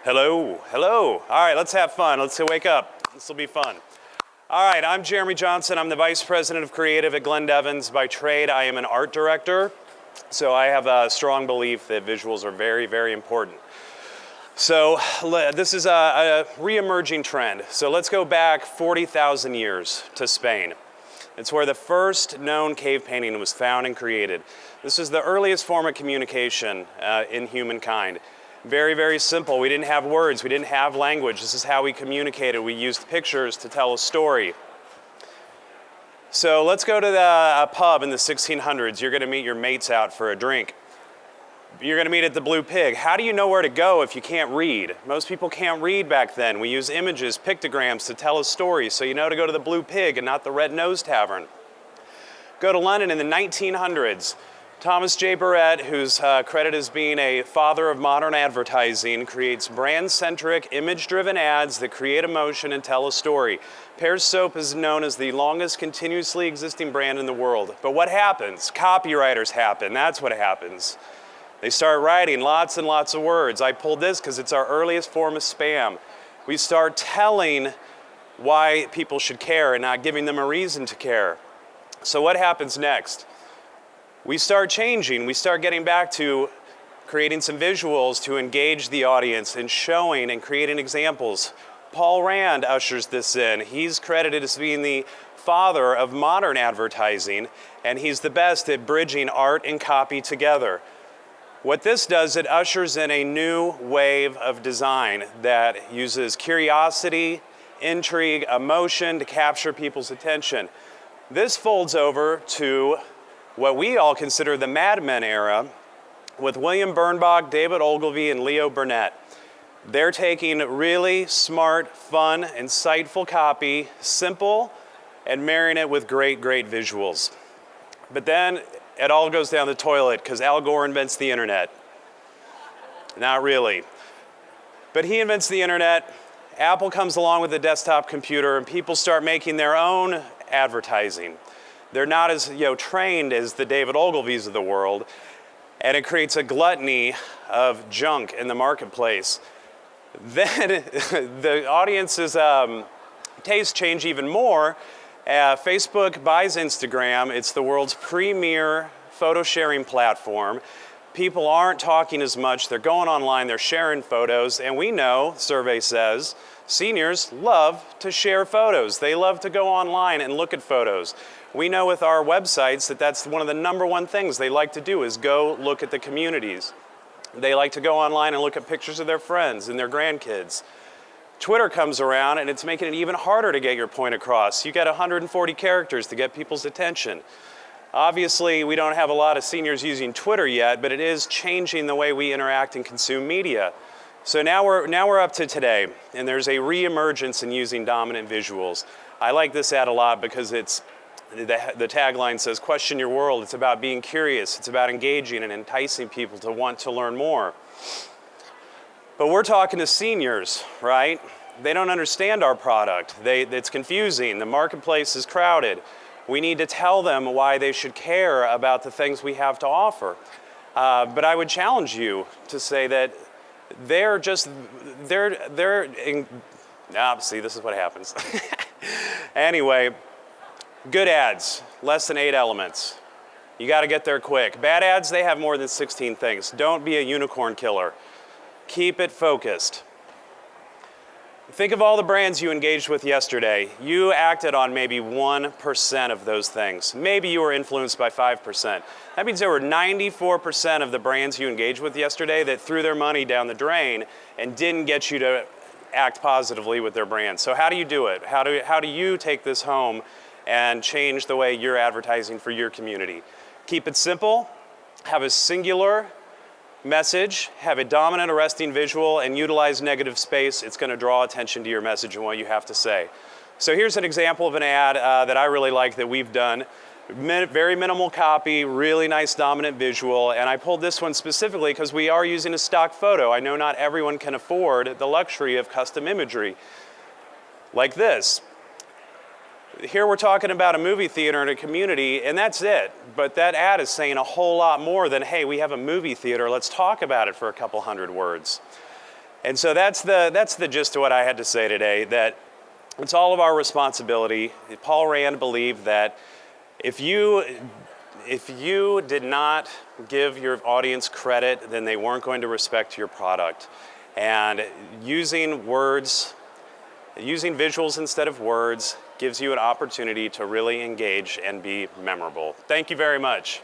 Hello, hello. All right, let's have fun. Let's wake up. This will be fun. All right, I'm Jeremy Johnson. I'm the Vice President of Creative at GlynnDevins. By trade, I am an art director. So I have a strong belief that visuals are very, very important. So this is a re-emerging trend. So let's go back 40,000 years to Spain. It's where the first known cave painting was found and created. This is the earliest form of communication in humankind. Very, very simple. We didn't have words. We didn't have language. This is how we communicated. We used pictures to tell a story. So let's go to a pub in the 1600s. You're going to meet your mates out for a drink. You're going to meet at the Blue Pig. How do you know where to go if you can't read? Most people can't read back then. We use images, pictograms to tell a story, so you know to go to the Blue Pig and not the Red Nose Tavern. Go to London in the 1900s. Thomas J. Barrett, who's credited as being a father of modern advertising, creates brand-centric, image-driven ads that create emotion and tell a story. Pear's soap is known as the longest continuously existing brand in the world. But what happens? Copywriters happen. That's what happens. They start writing lots and lots of words. I pulled this because it's our earliest form of spam. We start telling why people should care and not giving them a reason to care. So what happens next? We start changing. We start getting back to creating some visuals to engage the audience and showing and creating examples. Paul Rand ushers this in. He's credited as being the father of modern advertising, and he's the best at bridging art and copy together. What this does, it ushers in a new wave of design that uses curiosity, intrigue, emotion to capture people's attention. This folds over to what we all consider the Mad Men era with William Birnbach, David Ogilvy, and Leo Burnett. They're taking really smart, fun, insightful copy, simple, and marrying it with great, great visuals. But then it all goes down the toilet because Al Gore invents the internet. Not really. But he invents the internet, Apple comes along with the desktop computer, and people start making their own advertising. They're not as trained as the David Ogilvys of the world, and it creates a gluttony of junk in the marketplace. Then the audience's tastes change even more. Facebook buys Instagram. It's the world's premier photo sharing platform. People aren't talking as much. They're going online, they're sharing photos, and we know, survey says, seniors love to share photos. They love to go online and look at photos. We know with our websites that that's one of the #1 things they like to do is go look at the communities. They like to go online and look at pictures of their friends and their grandkids. Twitter comes around and it's making it even harder to get your point across. You get 140 characters to get people's attention. Obviously, we don't have a lot of seniors using Twitter yet, but it is changing the way we interact and consume media. So now we're up to today, and there's a re-emergence in using dominant visuals. I like this ad a lot because the tagline says, question your world. It's about being curious. It's about engaging and enticing people to want to learn more. But we're talking to seniors, right? They don't understand our product. It's confusing. The marketplace is crowded. We need to tell them why they should care about the things we have to offer. But I would challenge you to say that see, this is what happens. Anyway, good ads, less than 8 elements. You got to get there quick. Bad ads, they have more than 16 things. Don't be a unicorn killer. Keep it focused. Think of all the brands you engaged with yesterday. You acted on maybe 1% of those things. Maybe you were influenced by 5%. That means there were 94% of the brands you engaged with yesterday that threw their money down the drain and didn't get you to act positively with their brand. So how do you do it? How do you take this home and change the way you're advertising for your community? Keep it simple, have a singular message, have a dominant arresting visual, and utilize negative space. It's going to draw attention to your message and what you have to say. So here's an example of an ad that I really like that we've done. Very minimal copy, really nice dominant visual, and I pulled this one specifically because we are using a stock photo. I know not everyone can afford the luxury of custom imagery like this. Here we're talking about a movie theater in a community, and that's it. But that ad is saying a whole lot more than, hey, we have a movie theater, let's talk about it for a couple hundred words. And so that's the gist of what I had to say today, that it's all of our responsibility. Paul Rand believed that if you did not give your audience credit, then they weren't going to respect your product. And using visuals instead of words gives you an opportunity to really engage and be memorable. Thank you very much.